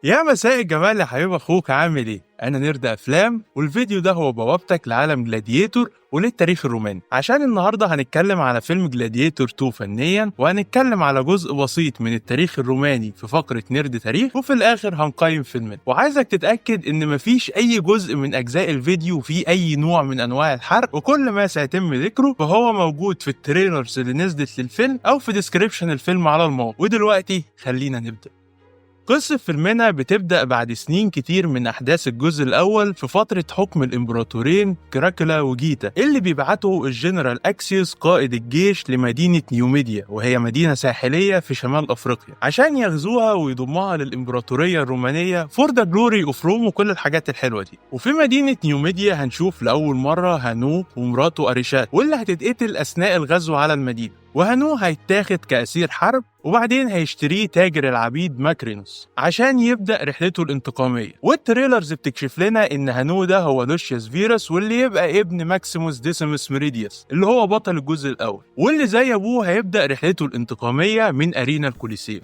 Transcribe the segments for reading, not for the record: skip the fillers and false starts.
يا مساء الجمال يا حبيب اخوك، عامل ايه؟ انا نرد افلام، والفيديو ده هو بوابتك لعالم جلاديتور وللتاريخ الروماني. عشان النهارده هنتكلم على فيلم جلاديتور 2 فنيا، وهنتكلم على جزء بسيط من التاريخ الروماني في فقرة نرد تاريخ، وفي الاخر هنقيم فيلمين. وعايزك تتاكد ان مفيش اي جزء من اجزاء الفيديو فيه اي نوع من انواع الحرق، وكل ما سيتم ذكره فهو موجود في التريلرز اللي نزلت للفيلم او في ديسكريبشن الفيلم على الموقع. ودلوقتي خلينا نبدا. قصة فيلمنا بتبدأ بعد سنين كتير من أحداث الجزء الأول في فترة حكم الإمبراطورين كراكولا وجيتا، اللي بيبعتوا الجنرال أكسيوس قائد الجيش لمدينة نيوميديا، وهي مدينة ساحلية في شمال أفريقيا، عشان يغزوها ويضموها للإمبراطورية الرومانية فور ذا جلوري أوف روم وكل الحاجات الحلوة دي. وفي مدينة نيوميديا هنشوف لأول مرة هانو ومراته أريشات، واللي هتتقتل أثناء الغزو على المدينة. وهانو هيتاخد كأسير حرب، وبعدين هيشتريه تاجر العبيد ماكرينوس عشان يبدأ رحلته الانتقامية. والتريلرز بتكشف لنا إن هانو ده هو لوشيوس فيروس، واللي يبقى ابن ماكسيموس ديسيموس ميريديوس اللي هو بطل الجزء الأول، واللي زي أبوه هيبدأ رحلته الانتقامية من أرينا الكوليسيوم.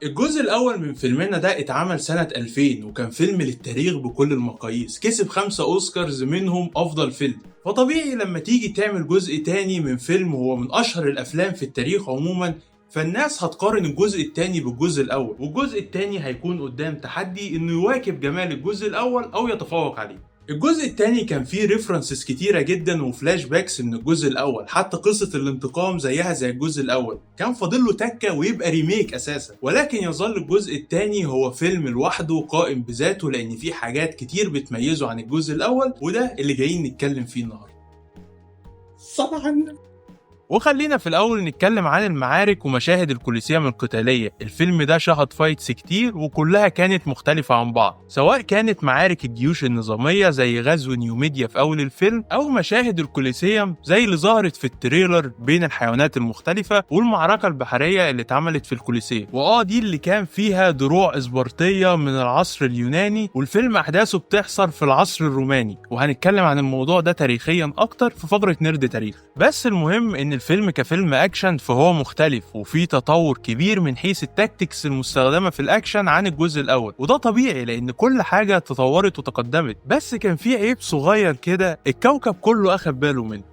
الجزء الأول من فيلمنا ده اتعمل سنة 2000، وكان فيلم للتاريخ بكل المقاييس، كسب 5 أوسكارز منهم أفضل فيلم. فطبيعي لما تيجي تعمل جزء تاني من فيلم هو من أشهر الأفلام في التاريخ عموما، فالناس هتقارن الجزء التاني بالجزء الأول، والجزء التاني هيكون قدام تحدي إنه يواكب جمال الجزء الأول أو يتفوق عليه. الجزء التاني كان فيه ريفرنسز كتيرة جدا وفلاش باكس من الجزء الأول، حتى قصة الانتقام زيها زي الجزء الأول، كان فاضل له تكة ويبقى ريميك أساسا. ولكن يظل الجزء التاني هو فيلم لوحده قائم بذاته، لأن فيه حاجات كتير بتميزه عن الجزء الأول، وده اللي جايين نتكلم فيه النهاردة. صلى على النبي. وخلينا في الأول نتكلم عن المعارك ومشاهد الكوليسيوم القتالية. الفيلم ده شهد فايتس كتير وكلها كانت مختلفة عن بعض، سواء كانت معارك الجيوش النظامية زي غزو نيوميديا في أول الفيلم، أو مشاهد الكوليسيوم زي اللي ظهرت في التريلر بين الحيوانات المختلفة، والمعركة البحرية اللي اتعملت في الكوليسيوم، دي اللي كان فيها دروع إسبرطية من العصر اليوناني، والفيلم أحداثه بتحصل في العصر الروماني، وهنتكلم عن الموضوع ده تاريخيا أكتر في فقرة نرد تاريخ. بس المهم إن الفيلم كفيلم اكشن فهو مختلف، وفيه تطور كبير من حيث التاكتكس المستخدمه في الاكشن عن الجزء الاول، وده طبيعي لان كل حاجه تطورت وتقدمت. بس كان فيه عيب صغير كده الكوكب كله اخد باله منه،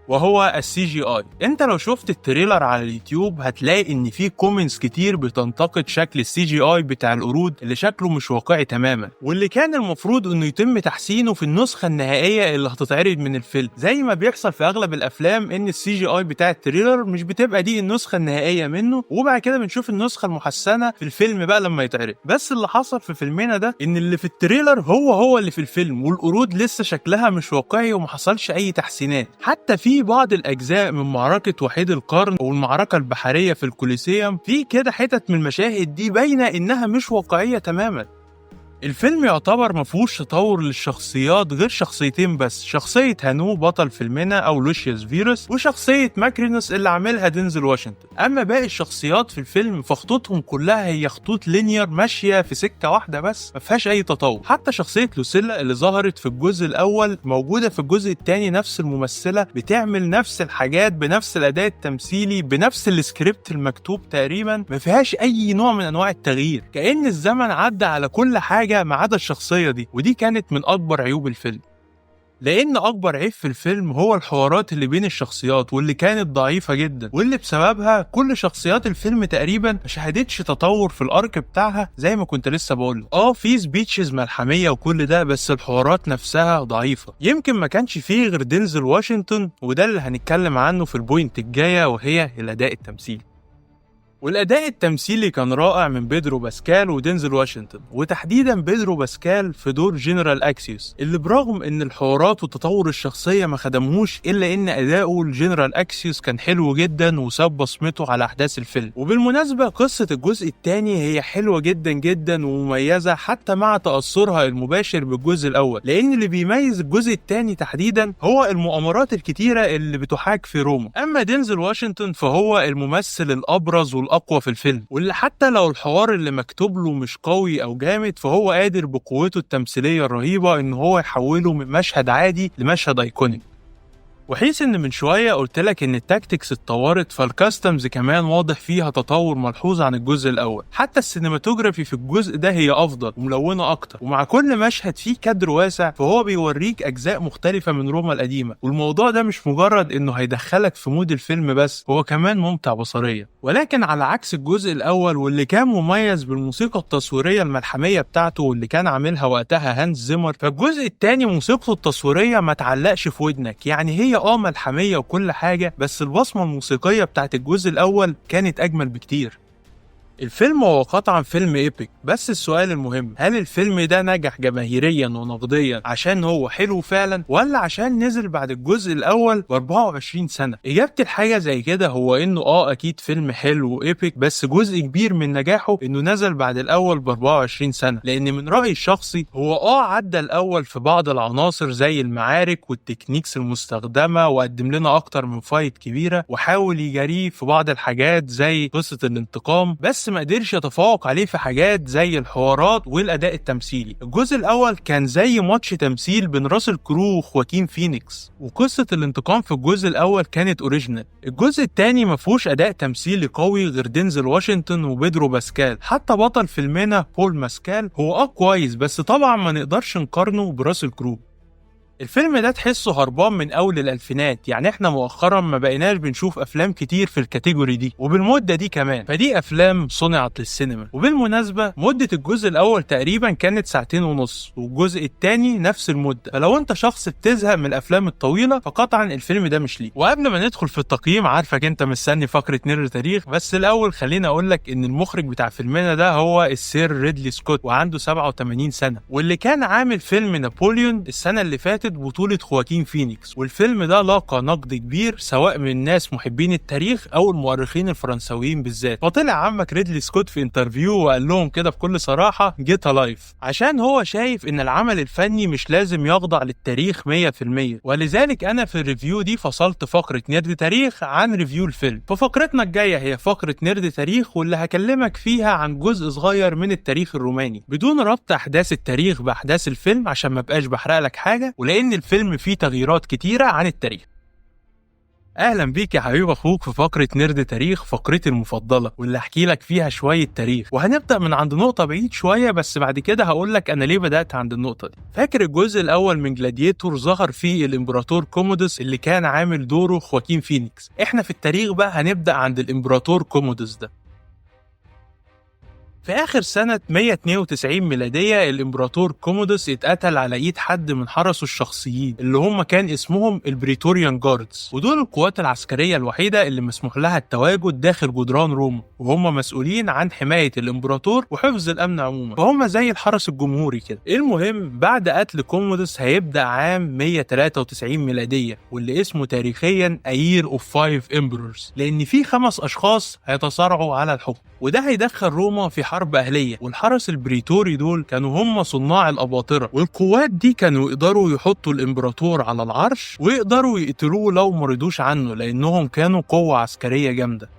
وهو السي جي اي. انت لو شفت التريلر على اليوتيوب هتلاقي ان في كومنتس كتير بتنتقد شكل السي جي اي بتاع القرود اللي شكله مش واقعي تماما، واللي كان المفروض انه يتم تحسينه في النسخه النهائيه اللي هتتعرض من الفيلم. زي ما بيحصل في اغلب الافلام ان السي جي اي بتاع التريلر مش بتبقى دي النسخه النهائيه منه، وبعد كده بنشوف النسخه المحسنه في الفيلم بقى لما يتعرض. بس اللي حصل في فيلمنا ده ان اللي في التريلر هو اللي في الفيلم، والقرود لسه شكلها مش واقعي ومحصلش اي تحسينات. حتى في بعض الأجزاء من معركة وحيد القرن والمعركة البحرية في الكوليسيوم في كده حتت من المشاهد دي باينة إنها مش واقعية تماما. الفيلم يعتبر مفهوش تطور للشخصيات غير شخصيتين بس، شخصية هانو بطل فيلمنا أو لوشيوس فيروس، وشخصية ماكرينوس اللي عاملها دينزل واشنطن. أما باقي الشخصيات في الفيلم فخطوطهم كلها هي خطوط لينير ماشية في سكة واحدة بس، مفيهاش أي تطور. حتى شخصية لوسيلا اللي ظهرت في الجزء الأول موجودة في الجزء الثاني، نفس الممثلة بتعمل نفس الحاجات بنفس الأداء التمثيلي بنفس السكريبت المكتوب تقريبا، مفيهاش أي نوع من أنواع التغيير، كأن الزمن عدى على كل حاجة ما عدا الشخصية دي. ودي كانت من أكبر عيوب الفيلم، لأن أكبر عيب في الفيلم هو الحوارات اللي بين الشخصيات، واللي كانت ضعيفة جدا، واللي بسببها كل شخصيات الفيلم تقريبا ما شهدتش تطور في الأرك بتاعها. زي ما كنت لسه بقول في سبيتشز ملحمية وكل ده، بس الحوارات نفسها ضعيفة. يمكن ما كانش فيه غير دينزل واشنطن، وده اللي هنتكلم عنه في البوينت الجاية، وهي الأداء التمثيلي. والأداء التمثيلي كان رائع من بيدرو باسكال ودينزل واشنطن، وتحديدا بيدرو باسكال في دور جنرال أكسيوس، اللي برغم ان الحوارات وتطور الشخصية ما خدمهوش، إلا ان أداؤه الجنرال أكسيوس كان حلو جدا وساب بصمته على أحداث الفيلم. وبالمناسبة قصة الجزء الثاني هي حلوة جدا جدا ومميزة، حتى مع تأثرها المباشر بالجزء الأول، لأن اللي بيميز الجزء الثاني تحديدا هو المؤامرات الكتيرة اللي بتحاك في روما. أما دينزل واشنطن فهو الممثل الأبرز الأقوى في الفيلم، واللي حتى لو الحوار اللي مكتوب له مش قوي أو جامد، فهو قادر بقوته التمثيلية الرهيبة إن هو يحوله من مشهد عادي لمشهد أيكونيك. وحيث ان من شويه قلت لك ان التاكتكس اتطورت، فالكاستمز كمان واضح فيها تطور ملحوظ عن الجزء الاول. حتى السينماتوجرافي في الجزء ده هي افضل وملونه اكتر، ومع كل مشهد فيه كادر واسع فهو بيوريك اجزاء مختلفه من روما القديمه. والموضوع ده مش مجرد انه هيدخلك في مود الفيلم بس، هو كمان ممتع بصريا. ولكن على عكس الجزء الاول واللي كان مميز بالموسيقى التصويريه الملحميه بتاعته واللي كان عاملها وقتها هانز زيمر، فالجزء الثاني موسيقته التصويريه ما تعلقش في ودنك. يعني هي ملحميه وكل حاجه، بس البصمه الموسيقيه بتاعت الجزء الاول كانت اجمل بكتير. الفيلم هو قطعا فيلم ايبك، بس السؤال المهم، هل الفيلم ده نجح جماهيريا ونقديا عشان هو حلو فعلا، ولا عشان نزل بعد الجزء الاول ب 24 سنه؟ اجابتي لحاجه زي كده هو انه اكيد فيلم حلو وايبك، بس جزء كبير من نجاحه انه نزل بعد الاول ب 24 سنه. لان من رايي الشخصي هو عدى الاول في بعض العناصر زي المعارك والتكنيكس المستخدمه، وقدم لنا اكتر من فايت كبيره، وحاول يجاريه في بعض الحاجات زي قصه الانتقام، بس ما قدرش يتفوق عليه في حاجات زي الحوارات والاداء التمثيلي. الجزء الاول كان زي ماتش تمثيل بين راسل كرو وخواكين فينيكس، وقصه الانتقام في الجزء الاول كانت اوريجينال. الجزء الثاني ما فيهوش اداء تمثيلي قوي غير دينزل واشنطن وبيدرو باسكال. حتى بطل فيلمنا بول ماسكال هو كويس، بس طبعا ما نقدرش نقارنه براسل كرو. الفيلم ده تحسه هربان من اول الالفينات، يعني احنا مؤخرا ما بقيناش بنشوف افلام كتير في الكاتيجوري دي وبالمده دي كمان، فدي افلام صنعت للسينما. وبالمناسبه مده الجزء الاول تقريبا كانت 2.5 ساعة، والجزء الثاني نفس المده، فلو انت شخص بتزهق من الافلام الطويله فقطعا الفيلم ده مش ليك. وقبل ما ندخل في التقييم، عارفك انت مستني فقره نيرد تاريخ، بس الاول خليني اقول لك ان المخرج بتاع فيلمنا ده هو السير ريدلي سكوت، وعنده 87 سنه، واللي كان عامل فيلم نابليون السنه اللي فاتت بطولة خواكين فينيكس. والفيلم ده لاقى نقد كبير سواء من الناس محبين التاريخ او المؤرخين الفرنسويين بالذات. فطلع عمك ريدلي سكوت في انترفيو وقال لهم كده بكل صراحة جيت لايف، عشان هو شايف ان العمل الفني مش لازم يخضع للتاريخ 100%. ولذلك انا في الريفيو دي فصلت فقرة نيرد تاريخ عن ريفيو الفيلم. ففقرتنا الجاية هي فقرة نيرد تاريخ، واللي هكلمك فيها عن جزء صغير من التاريخ الروماني بدون ربط احداث التاريخ باحداث الفيلم عشان ما بقاش بحرق لك حاجة، ولان الفيلم فيه تغييرات كتيرة عن التاريخ. اهلا بيك يا حبيب اخوك في فقرة نيرد تاريخ، فقرتي المفضلة واللي احكي لك فيها شوية تاريخ. وهنبدأ من عند نقطة بعيد شوية، بس بعد كده هقول لك انا ليه بدأت عند النقطة دي. فاكر الجزء الاول من جلاديتور ظهر فيه الامبراطور كومودوس اللي كان عامل دوره خواكين فينيكس. احنا في التاريخ بقى هنبدأ عند الامبراطور كومودوس ده. في آخر سنة 192 ميلادية الإمبراطور كومودوس اتقتل على إيد حد من حرسه الشخصيين اللي هم كان اسمهم البريتوريان جاردز، ودول القوات العسكرية الوحيدة اللي مسموح لها التواجد داخل جدران روما، وهم مسؤولين عن حماية الإمبراطور وحفظ الأمن عموما، فهم زي الحرس الجمهوري كده. المهم بعد قتل كومودوس هيبدأ عام 193 ميلادية، واللي اسمه تاريخيا A Year of Five Emperors، لأن في 5 أشخاص هيتصارعوا على الحكم، وده هيدخل روما في حرب أهلية. والحرس البريتوري دول كانوا هم صناع الأباطرة، والقوات دي كانوا يقدروا يحطوا الإمبراطور على العرش ويقدروا يقتلوه لو مرضوش عنه، لأنهم كانوا قوة عسكرية جامدة.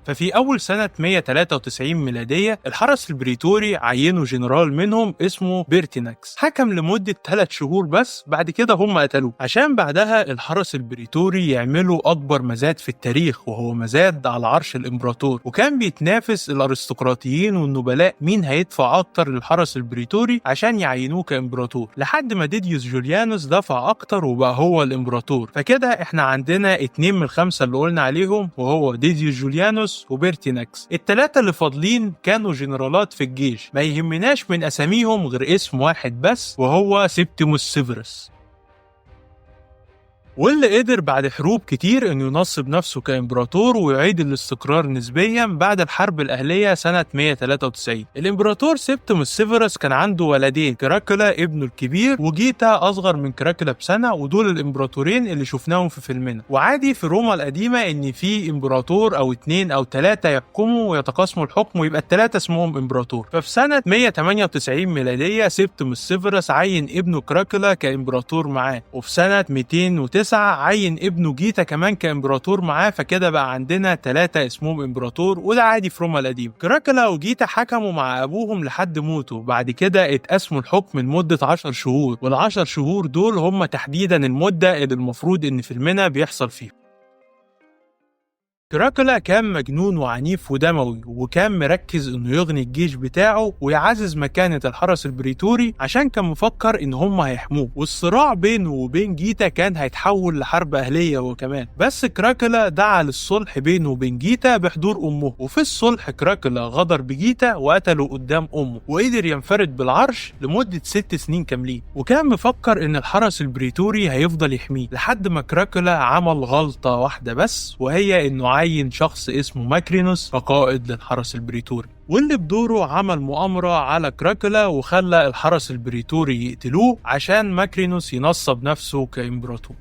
ففي أول سنة 193 ميلادية الحرس البريتوري عينوا جنرال منهم اسمه بيرتيناكس، حكم لمدة 3 شهور بس، بعد كده هم قتلوه، عشان بعدها الحرس البريتوري يعملوا أكبر مزاد في التاريخ، وهو مزاد على عرش الإمبراطور. وكان بيتنافس الأرستقراطيين والنبلاء مين هيدفع أكتر للحرس البريتوري عشان يعينوه كإمبراطور، لحد ما ديديوس جوليانوس دفع أكتر وبقى هو الإمبراطور. فكده إحنا عندنا 2 من 5 اللي قلنا عليهم، وهو ديديوس جوليانوس وبيرتيناكس. ال3 اللي فاضلين كانوا جنرالات في الجيش، ما يهمناش من اساميهم غير اسم واحد بس، وهو سيبتيموس سيفيروس، واللي قدر بعد حروب كتير انه ينصب نفسه كامبراطور ويعيد الاستقرار نسبيا بعد الحرب الاهليه سنه 193. الامبراطور سيبتيموس سيفيروس كان عنده ولدين، كراكولا ابنه الكبير وجيتا اصغر من كراكولا بسنه، ودول الامبراطورين اللي شفناهم في فيلمنا. وعادي في روما القديمه ان في امبراطور او 2 أو 3 يحكموا ويتقاسموا الحكم ويبقى ال3 اسمهم امبراطور. ففي سنه 198 ميلاديه سيبتيموس سيفيروس عين ابنه كراكولا كامبراطور معاه، وفي سنه 209 9 عين ابنه جيتا كمان كامبراطور معاه، فكده بقى عندنا 3 اسمهم امبراطور، وده عادي في روما القديم. كراكولا وجيتا حكموا مع ابوهم لحد موته، بعد كده اتقسموا الحكم لمدة 10 شهور، وال10 شهور دول هم تحديدا المدة اللي المفروض ان فيلمنا بيحصل فيها. دراكولا كان مجنون وعنيف ودموي، وكان مركز انه يغني الجيش بتاعه ويعزز مكانة الحرس البريتوري عشان كان مفكر ان هم هيحموه، والصراع بينه وبين جيتا كان هيتحول لحرب اهلية وكمان. بس كراكولا دعا للصلح بينه وبين جيتا بحضور امه، وفي الصلح كراكولا غدر بجيتا وقتله قدام امه، وقدر ينفرد بالعرش لمدة 6 سنين كاملين. وكان مفكر ان الحرس البريتوري هيفضل يحميه لحد ما كراكولا عمل غلطة واحدة بس، وهي انه عين شخص اسمه ماكرينوس كقائد للحرس البريتوري، واللي بدوره عمل مؤامرة على كراكولا وخلى الحرس البريتوري يقتلوه عشان ماكرينوس ينصب نفسه كإمبراطور.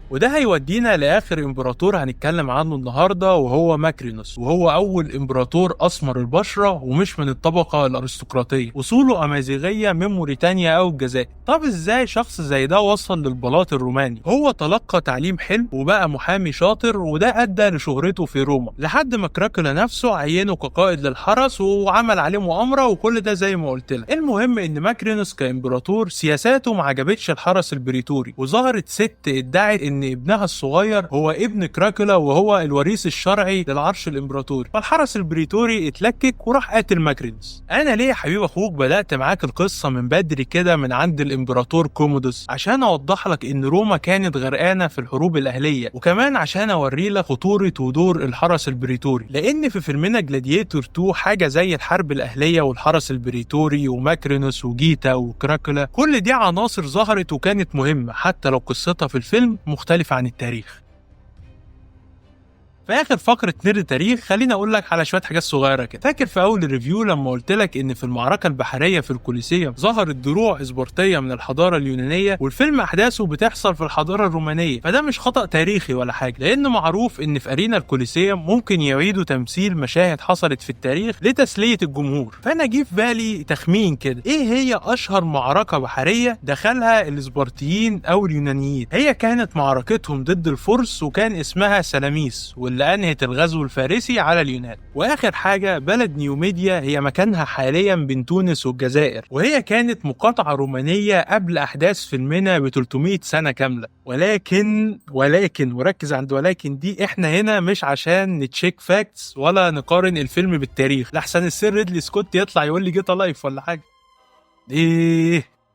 وده هيودينا لآخر إمبراطور هنتكلم عنه النهاردة، وهو ماكرينوس، وهو أول إمبراطور أسمر البشرة ومش من الطبقة الأرستقراطية، وصوله أمازيغية من موريتانيا أو الجزائر. طب إزاي شخص زي ده وصل للبلاط الروماني؟ هو تلقى تعليم حلو وبقى محامي شاطر، وده أدى لشهرته في روما لحد ما كراكولا نفسه عينه كقائد للحرس وعمل عليه مؤامرة، وكل ده زي ما قلت لك. المهم إن ماكرينوس كإمبراطور سياساته ما عجبتش الحرس البريتوري، وظهرت ست ادعت إن ابنها الصغير هو ابن كراكولا وهو الوريث الشرعي للعرش الامبراطوري، فالحرس البريتوري اتلكك وراح قاتل ماكرينوس. انا ليه يا حبيب اخوك بدات معاك القصه من بدري كده من عند الامبراطور كومودوس؟ عشان اوضح لك ان روما كانت غرقانه في الحروب الاهليه، وكمان عشان اوري لك خطوره ودور الحرس البريتوري، لان في فيلمنا جلاديتور 2 حاجه زي الحرب الاهليه والحرس البريتوري وماكرينوس وجيتا وكراكولا، كل دي عناصر ظهرت وكانت مهمه حتى لو قصتها في الفيلم مختلفة عن التاريخ. في اخر فقره نرد تاريخ خليني اقول لك على شويه حاجات صغيره كده. فاكر في اول الريفيو لما قلت لك ان في المعركه البحريه في الكوليسيوم ظهرت دروع اسبرطيه من الحضاره اليونانيه، والفيلم احداثه بتحصل في الحضاره الرومانيه؟ فده مش خطا تاريخي ولا حاجه، لانه معروف ان في ارينا الكوليسيوم ممكن يعيدوا تمثيل مشاهد حصلت في التاريخ لتسليه الجمهور. فانا جه في بالي تخمين كده، ايه هي اشهر معركه بحريه دخلها الاسبرطيين او اليونانيين؟ هي كانت معركتهم ضد الفرس، وكان اسمها سلاميس، اللي أنهت الغزو الفارسي على اليونان. وآخر حاجة بلد نيوميديا هي مكانها حاليا بين تونس والجزائر، وهي كانت مقاطعة رومانية قبل أحداث فيلمنا ب 300 سنة كاملة. ولكن وركز عند ولكن دي، احنا هنا مش عشان نتشيك فاكتس ولا نقارن الفيلم بالتاريخ لحسن السير ريدلي سكوت يطلع يقول لي جيتا لايف ولا حاجة.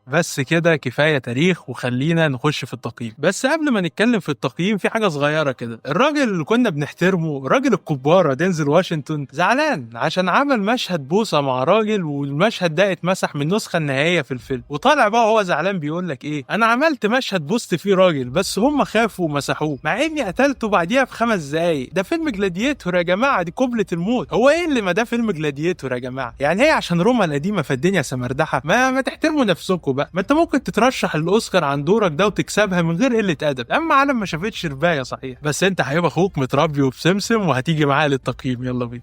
بس كده كفاية تاريخ، وخلينا نخش في التقييم. بس قبل ما نتكلم في التقييم في حاجة صغيرة كده. الراجل اللي كنا بنحترمه، راجل الكبارة دينزل واشنطن، زعلان عشان عمل مشهد بوسة مع راجل، والمشهد ده اتمسح من النسخة النهائية في الفيلم، وطالع بقى هو زعلان بيقول لك ايه، انا عملت مشهد بوست فيه راجل بس هم خافوا ومسحوه مع اني قتلته بعديها ب5 دقايق. ده فيلم جلاديتور يا جماعة، دي قبلة الموت. هو ايه اللي ما ده فيلم جلاديتور يا جماعة؟ يعني هي عشان روما القديمة فالدنيا سمردحة؟ ما تحترموا نفسكم بقى. ما انت ممكن تترشح للاوسكار عن دورك ده وتكسبها من غير قله ادب. اما عالم ما شافتش ربايه صحيح، بس انت هيبقى اخوك متربي وبسمسم وهتيجي معايا للتقييم. يلا بينا.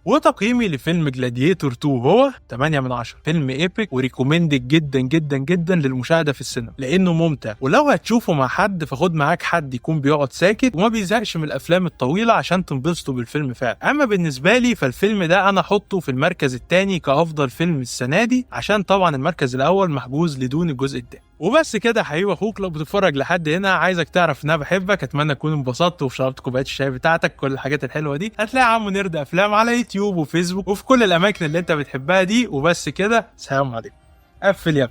وتقييمي لفيلم جلاديتور 2 هو 8 من 10. فيلم ايبك وريكومندد جدا جدا جدا للمشاهده في السينما، لانه ممتع، ولو هتشوفه مع حد فخد معاك حد يكون بيقعد ساكت وما بيزهقش من الافلام الطويله عشان تنبسطوا بالفيلم فعلا. اما بالنسبه لي فالفيلم ده انا احطه في المركز الثاني كافضل فيلم السنه دي، عشان طبعا المركز الاول محجوز لدون الجزء الثاني. وبس كده حبيبي اخوك، لو بتتفرج لحد هنا عايزك تعرف ان انا بحبك، اتمنى تكون انبسطت وشربت كوبايه الشاي بتاعتك. كل الحاجات الحلوه دي هتلاقي عمو نرد افلام على يوتيوب وفيسبوك وفي كل الاماكن اللي انت بتحبها دي. وبس كده، سلام عليكم. قفل يا